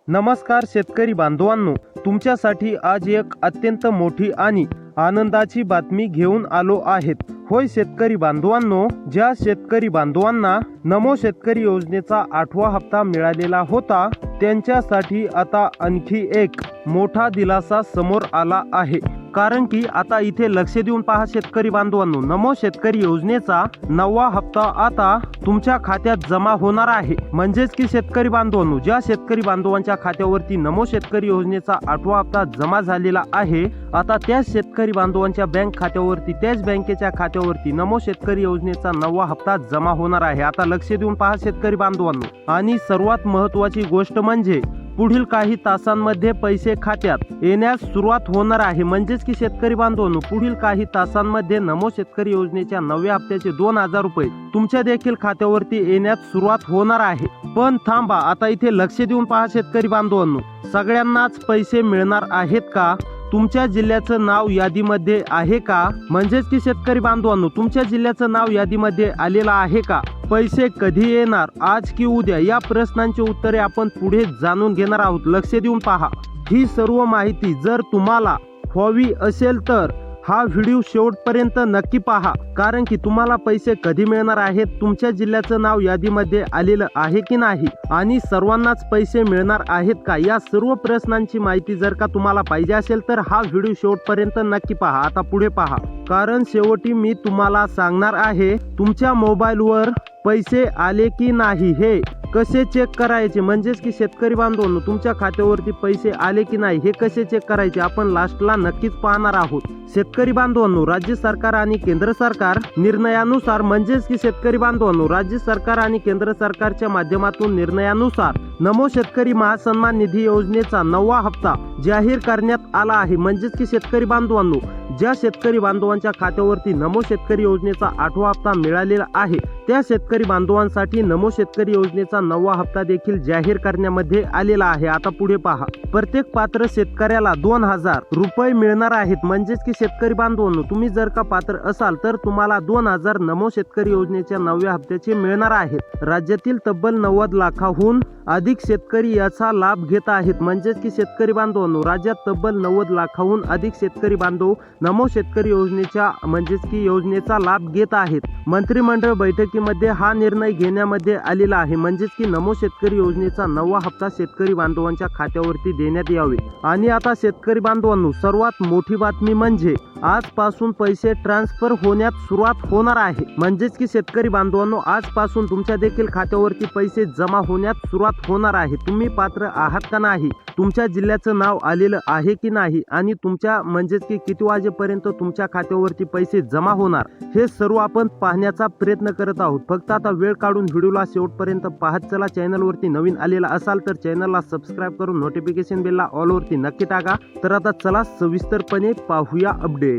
नमस्कार शेतकरी बांधवांनो, तुमच्यासाठी आज एक अत्यंत मोठी आणि आनंदाची बातमी घेऊन आलो आहेत। होय शेतकरी बांधवांनो, ज्या शेतकरी बांधवांना नमो शेतकरी योजनेचा 8वा हप्ता मिळालेला होता त्यांच्यासाठी आता आणखी एक मोठा दिलासा समोर आला आहे। कारण की आता इथे लक्ष देऊन पहा शेतकरी बांधवांनो, नमो शेतकरी योजनेचा 9वा हप्ता आता तुमच्या खात्यात जमा होणार आहे। म्हणजेच की शेतकरी बांधवांनो, ज्या शेतकरी बांधवांच्या खात्यावरती नमो शेतकरी योजनेचा 8वा हप्ता जमा झालेला आहे, आता त्याच शेतकरी बांधवांच्या बँक खात्यावरती, त्याच बँकेच्या खात्यावरती नमो शेतकरी योजनेचा 9वा हप्ता जमा होणार आहे। आता लक्ष देऊन पहा शेतकरी बांधवांनो, आणि सर्वात महत्त्वाची गोष्ट म्हणजे पुढील काही तासांमध्ये पैसे खात्यात येण्यास सुरुवात होणार आहे। म्हणजेच की शेतकरी बांधवांनो, पुढील काही तासांमध्ये नमो शेतकरी योजनेच्या 9व्या हप्त्याचे 2000 रुपये तुमच्या देखील खात्यावरती येण्यास सुरुवात होणार आहे। पण थांबा, आता इथे लक्ष देऊन पहा शेतकरी बांधवांनो, सगळ्यांनाच पैसे मिळणार आहेत का? तुमच्या जिल्ह्याचं नाव यादीमध्ये आहे का? म्हणजेच की शेतकरी बांधवांनो, तुमच्या जिल्ह्याचं नाव यादीमध्ये आलेलं आहे का? पैसे कधी येणार, आज की उद्या? या प्रश्नांची उत्तरे आपण पुढे जाणून घेणार आहोत। लक्ष देऊन पहा। ही सर्व माहिती जर तुम्हाला हवी असेल तर हा व्हिडिओ शेवटपर्यंत नक्की पहा, कारण की तुम्हाला पैसे कधी मिळणार आहेत, तुमच्या जिल्ह्याचं नाव यादीमध्ये आलेलं आहे की नाही, आणि सर्वांनाच पैसे मिळणार आहेत का, या सर्व प्रश्नांची माहिती जर का तुम्हाला पाहिजे असेल तर हा व्हिडिओ शेवटपर्यंत नक्की पहा। आता पुढे पहा, कारण शेवटी मी तुम्हाला सांगणार आहे तुमच्या मोबाईलवर पैसे आले की नाही हे कसे चेक करायचे। म्हणजेच की शेतकरी बांधवांनो, तुमच्या खात्यावरती पैसे आले की नाही हे कसे चेक करायचे आपण लास्टला नक्कीच पाहणार आहोत। शेतकरी बांधवांनो, राज्य सरकार आणि केंद्र सरकार निर्णयानुसार, म्हणजेच की शेतकरी बांधवांनो, राज्य सरकार आणि केंद्र सरकारच्या माध्यमातून निर्णयानुसार नमो शेतकरी महासन्मान निधी योजनेचा 9वा हप्ता जाहीर करण्यात आला आहे। म्हणजेच की शेतकरी बांधवांनो, ज्या शेतकरी बांधवांच्या खात्यावरती नमो शेतकरी योजनेचा 8वा हप्ता मिळालेला आहे त्या शेतकरी बांधवांसाठी नमो शेतकरी योजनेचा 9वा हप्ता देखील जाहीर करण्यामध्ये आलेला आहे। आता पुढे पहा, प्रत्येक पात्र शेतकऱ्याला 2000 रुपये मिळणार आहेत। म्हणजेच की शेतकरी बांधवांनो, तुम्ही जर का पात्र असाल तर तुम्हाला 2000 नमो शेतकरी योजनेच्या 9व्या हप्त्याचे मिळणार आहेत। राज्यातील तब्बल 90 लाखाहून अधिक शेतकरी याचा लाभ घेत आहेत। म्हणजेच की शेतकरी बांधवांनो, राज्यात तब्बल 90 लाखाहून अधिक शेतकरी बांधव नमो शेतकरी योजनेच्या म्हणजेच की योजनेचा लाभ घेत आहेत। मंत्रिमंडळ बैठकीमध्ये हा निर्णय घेण्यामध्ये आलेला आहे। म्हणजेच की नमो शेतकरी योजनेचा 9वा हप्ता शेतकरी बांधवांच्या खात्यावरती देण्यात यावे। आणि आता शेतकरी बांधवांनो, सर्वात मोठी बातमी म्हणजे आजपासून पैसे ट्रान्सफर होण्यास सुरुवात होणार आहे। म्हणजेच की शेतकरी बांधवांनो, आजपासून तुमच्या देखील खात्यावरती पैसे जमा होण्यास सुरुवात होणार आहे। तुम्ही पात्र आहात का नाही, तुमच्या जिल्ह्याचं नाव आलेलं आहे की नाही, आणि तुमच्या म्हणजेच की किती वाजेपर्यंत तुमच्या खात्यावरती पैसे जमा होणार हे सर्व आपण पाहण्याचा प्रयत्न करत आहोत। फक्त आता वेळ काढून व्हिडिओला शेवटपर्यंत पाहत चला। चॅनलवरती नवीन आलेला असाल तर चॅनलला सबस्क्राईब करून नोटिफिकेशन बेलला ऑल वरती नक्की टाका। तर आता चला सविस्तरपणे पाहूया अपडेट।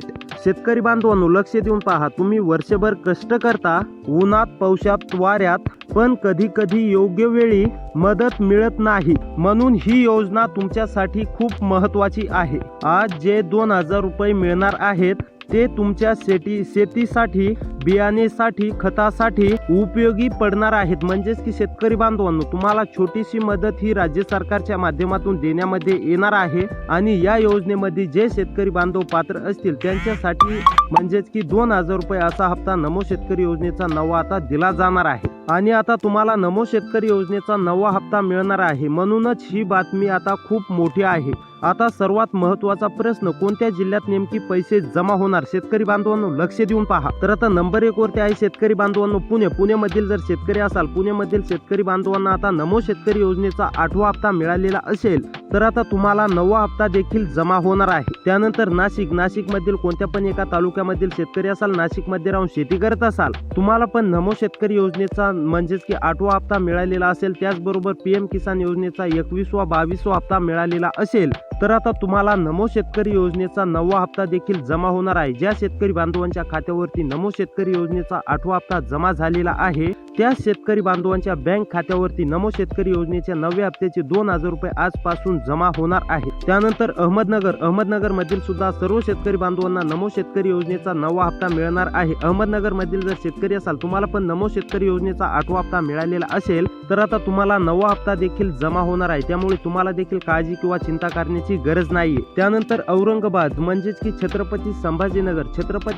शेतकरी बांधवांनो, लक्ष देऊन पहा, तुम्ही वर्षभर कष्ट करता, उन्हात पावसात वाऱ्यात, पण कधी कधी योग्य वेळी मदत मिळत नाही, म्हणून ही योजना तुमच्यासाठी खूप महत्त्वाची आहे। आज जे 2000 रुपये मिळणार आहेत ते तुमच्या शेतीसाठी, बियाणेसाठी, खतासाठी उपयोगी पडणार आहेत। म्हणजेच की शेतकरी बांधवांनो, तुम्हाला छोटीशी मदत ही राज्य सरकारच्या माध्यमातून देण्यामध्ये येणार आहे, आणि या योजनेमध्ये जे शेतकरी बांधव पात्र असतील त्यांच्यासाठी म्हणजेच की 2000 रुपये असा हप्ता नमो शेतकरी योजनेचा 9वा आता दिला जाणार आहे। आणि आता तुम्हाला नमो शेतकरी योजनेचा 9वा हप्ता मिळणार आहे, म्हणूनच ही बातमी आता खूप मोठी आहे। आता सर्वात महत्त्वाचा प्रश्न, कोणत्या जिल्ह्यात नेमकी पैसे जमा होणार? शेतकरी बांधवांनो, लक्ष देऊन पहा। तर आता नंबर 1 वरती आहे शेतकरी बांधवांनो पुणेमधील जर शेतकरी असाल, पुणेमधील शेतकरी बांधवांना आता नमो शेतकरी योजनेचा 8वा हप्ता मिळालेला असेल तर आता तुम्हाला 9वा हप्ता देखील जमा होणार आहे। त्यानंतर नाशिकमधील कोणत्या पण एका तालुक्यामधील शेतकरी असाल, नाशिकमध्ये राहून शेती करत असाल, तुम्हाला पण नमो शेतकरी योजनेचा म्हणजेच की 8वा हप्ता मिळालेला असेल। त्याचबरोबर PM किसान योजनेचा 21वा 22वा हप्ता मिळालेला असेल तर आता तुम्हाला नमो शेतकरी योजनेचा 9वा हप्ता देखील जमा होणार आहे. ज्या शेतकरी बांधवांच्या खात्यावरती नमो शेतकरी योजनेचा 8वा हप्ता जमा झालेला आहे त्या शेतकरी बांधवांच्या बँक खात्यावरती नमो शेतकरी योजनेच्या 9व्या हप्त्याचे 2000 रुपये आजपासून जमा होणार आहे. त्यानंतर अहमदनगर मधील सुद्धा सर्व शेतकरी बांधवांना नमो शेतकरी योजनेचा 9वा हप्ता मिळणार आहे. अहमदनगर मधील जर शेतकरी असाल तुम्हाला पण नमो शेतकरी योजनेचा 8वा हप्ता मिळालेला असेल तर आता तुम्हाला 9वा हप्ता देखील जमा होणार आहे. त्यामुळे तुम्हाला देखील काळजी किंवा चिंता करण्याची गरज नाहीये. त्यानंतर औरंगाबाद म्हणजेच की छत्रपती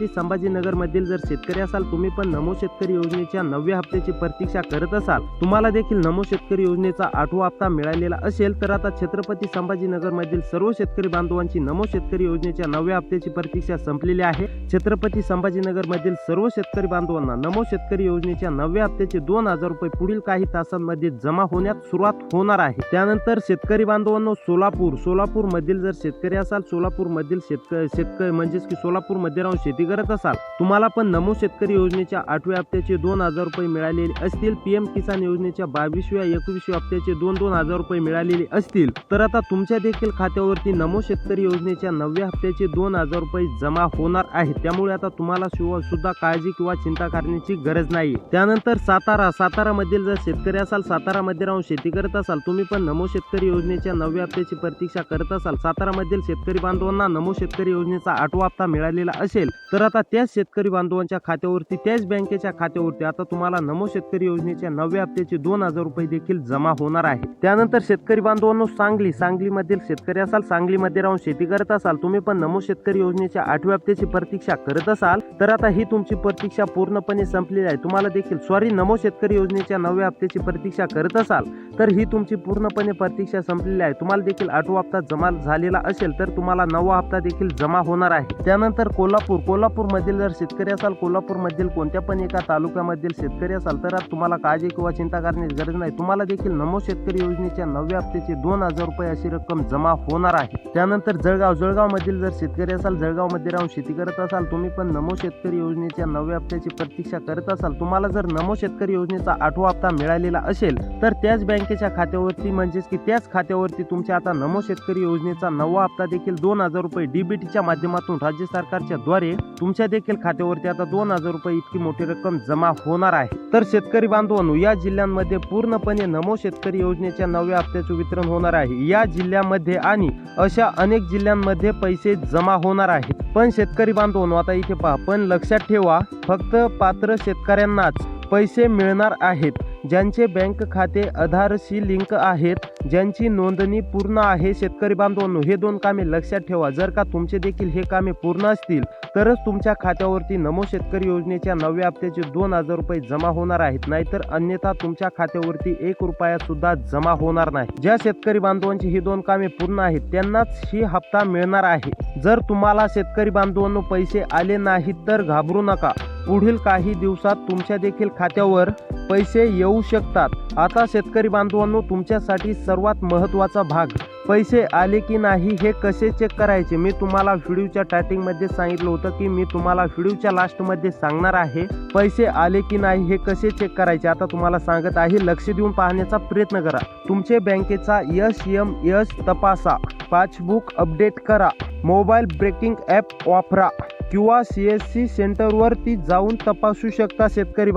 संभाजीनगर मधील जर शेतकरी असाल तुम्ही पण नमो शेतकरी योजनेच्या 9व्या हप्त्याची प्रतीक्षा करत असाल तुम्हाला देखील नमो शेतकरी योजनेचा 8वा हप्ता मिळालेला असेल तर आता छत्रपती संभाजीनगर मधील सर्व शेतकरी बांधवांची नमो शेतकरी योजनेच्या 9व्या हप्त्याची प्रतीक्षा संपलेली आहे. छत्रपती संभाजीनगर मधील सर्व शेतकरी बांधवांना नमो शेतकरी योजनेच्या 9व्या हप्त्याचे 2000 रुपये पुढील काही तासांमध्ये जमा होण्यास सुरुवात होणार आहे. त्यानंतर शेतकरी बांधवांनो सोलापूर मधील जर शेतकरी असाल सोलापूर मधील शेतकरी म्हणजेच की सोलापूर मध्ये राहून शेती करत असाल तुम्हाला पण नमो शेतकरी योजनेच्या 8व्या हप्त्याचे 2000 रुपये मिळालेले असतील. पीएम किसान योजनेच्या 22व्या 21व्या हप्त्याचे 2,000 रुपये मिळालेले असतील तर आता तुमच्या देखील खात्यावरती नमो शेतकरी योजनेच्या 9व्या हप्त्याचे 2000 रुपये जमा होणार आहेत. त्यामुळे आता तुम्हाला सुद्धा काळजी किंवा चिंता करण्याची गरज नाही. त्यानंतर सातारा मधील जर शेतकरी असाल सातारा मध्ये राहून शेती करत असाल तुम्ही पण नमो शेतकरी योजनेच्या 9व्या हप्त्याची प्रतीक्षा करत असाल सातारा मधील शेतकरी बांधवांना नमो शेतकरी योजनेचा 8वा हप्ता मिळालेला असेल तर आता त्याच शेतकरी बांधवांच्या खात्यावरती त्याच बँकेच्या खात्यावरती आता तुम्हाला नमो शेतकरी योजनेच्या 9व्या हप्त्याचे 2000 रुपये देखील जमा होणार आहे. त्यानंतर शेतकरी बांधवांनो सांगली मधील शेतकरी असाल सांगलीमध्ये राहून शेती करत असाल तुम्ही पण नमो शेतकरी योजनेच्या 8व्या हप्त्याची प्रतीक्षा करत असाल तर आता ही तुमची प्रतीक्षा पूर्णपणे संपलेली आहे. तुम्हाला देखील नमो शेतकरी योजनेच्या 9व्या हप्त्याची प्रतीक्षा करत असाल तर ही तुमची पूर्णपणे प्रतीक्षा संपलेली आहे. तुम्हाला देखील 8वा हप्ता जमा झालेला असेल तर तुम्हाला 9वा हप्ता देखील जमा होणार आहे. त्यानंतर कोल्हापूर मधील जर शेतकरी असाल कोल्हापूर मधील कोणत्या पण एका तालुक्यामधील शेतकरी असाल तर तुम्हाला काळजी किंवा चिंता करण्याची गरज नाही. तुम्हाला देखील नमो शेतकरी योजनेच्या 9व्या हप्त्याचे 2000 रुपये अशी रक्कम जमा होणार आहे. त्यानंतर जळगाव मधील जर शेतकरी असाल जळगाव मध्ये राहून शेती करत असाल तुम्ही पण नमो शेतकरी योजनेच्या 9व्या हप्त्याची प्रतीक्षा करत असाल तुम्हाला जर नमो शेतकरी योजनेचा 8वा हप्ता मिळालेला असेल तर त्याच बँकेच्या खात्यावरती म्हणजेच की त्याच खात्यावरती तुमच्या आता नमो शेतकरी योजनेचा 9वा हप्ता देखील 2000 रुपये डीबीटीच्या माध्यमातून राज्य सरकारच्या द्वारे तुमच्या देखील खात्यावरती आता 2000 रुपये इतकी मोठी रक्कम जमा होणार आहे. तर शेतकरी बांधवांनो या जिल्ह्यांमध्ये पूर्णपणे नमो शेतकरी योजनेच्या 9व्या हप्त्याचे वितरण होणार आहे. या जिल्ह्यामध्ये आणि अशा अनेक जिल्ह्यांमध्ये पैसे जमा होणार आहेत. पण शेतकरी बांधवांनो आता इथे पहा पण लक्षात ठेवा फक्त पात्र शेतकऱ्यांनाच पैसे मिळणार आहेत. ज्यांचे बँक खाते आधारशी लिंक आहेत ज्यांची नोंदणी पूर्ण आहे. शेतकरी बांधवांनो हे 2 कामे लक्षात ठेवा. जर का तुमचे देखील हे कामे पूर्ण असतील तरच तुमच्या खात्यावरती नमो शेतकरी योजनेच्या 9व्या हप्त्याचे 2000 रुपये जमा होणार आहेत. नाहीतर अन्यथा तुमच्या खात्यावरती 1 रुपया सुद्धा जमा होणार नाही. ज्या शेतकरी बांधवांची ही 2 कामे पूर्ण आहेत त्यांनाच ही हप्ता मिळणार आहे. जर तुम्हाला शेतकरी बांधवांनो पैसे आले नाहीत तर घाबरू नका. पुढील काही दिवसात तुमच्या देखील खात्यावर पैसे येऊ शकतात. आता शेतकरी बांधवांनो तुमच्यासाठी सर्वात महत्त्वाचा भाग पैसे आले की नाही हे कसे चेक करायचे. मी तुम्हाला व्हिडिओच्या स्टार्टिंग मध्ये सांगितलं होतं की मी तुम्हाला व्हिडिओच्या लास्ट मध्ये सांगणार आहे पैसे आले की नाही हे कसे चेक करायचे. आता तुम्हाला सांगत आहे लक्ष देऊन पाहण्याचा प्रयत्न करा. तुमचे बँकेचा SMS तपासा, पासबुक अपडेट करा, मोबाईल ब्रेकिंग ॲप वापरा किंवा CSC सेंटरवरती जाऊन तपासू शकता. शेतकरी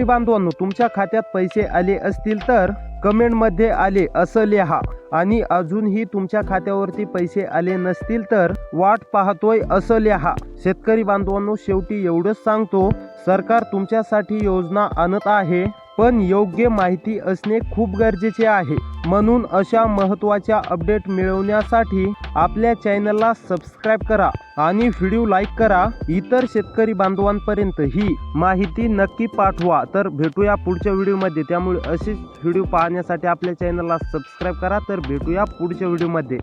बांधवांनो तुमच्या खात्यात पैसे आले असतील तर कमेंट मध्ये आले असं लिहा आणि अजूनही तुमच्या खात्यावरती पैसे आले नसतील तर वाट पाहतोय असं लिहा. शेतकरी बांधवांनो शेवटी एवढंच सांगतो सरकार तुमच्यासाठी योजना आणत आहे पण योग्य माहिती असणे खूप गरजेचे आहे. म्हणून अशा महत्त्वाच्या अपडेट मिळवण्यासाठी आपल्या चॅनलला सबस्क्राईब करा आणि व्हिडिओ लाईक करा. इतर शेतकरी बांधवांपर्यंत ही माहिती नक्की पाठवा. तर भेटूया पुढच्या व्हिडिओमध्ये. त्यामुळे असेच व्हिडिओ पाहण्यासाठी आपल्या चॅनलला सबस्क्राईब करा. तर भेटूया पुढच्या व्हिडिओमध्ये.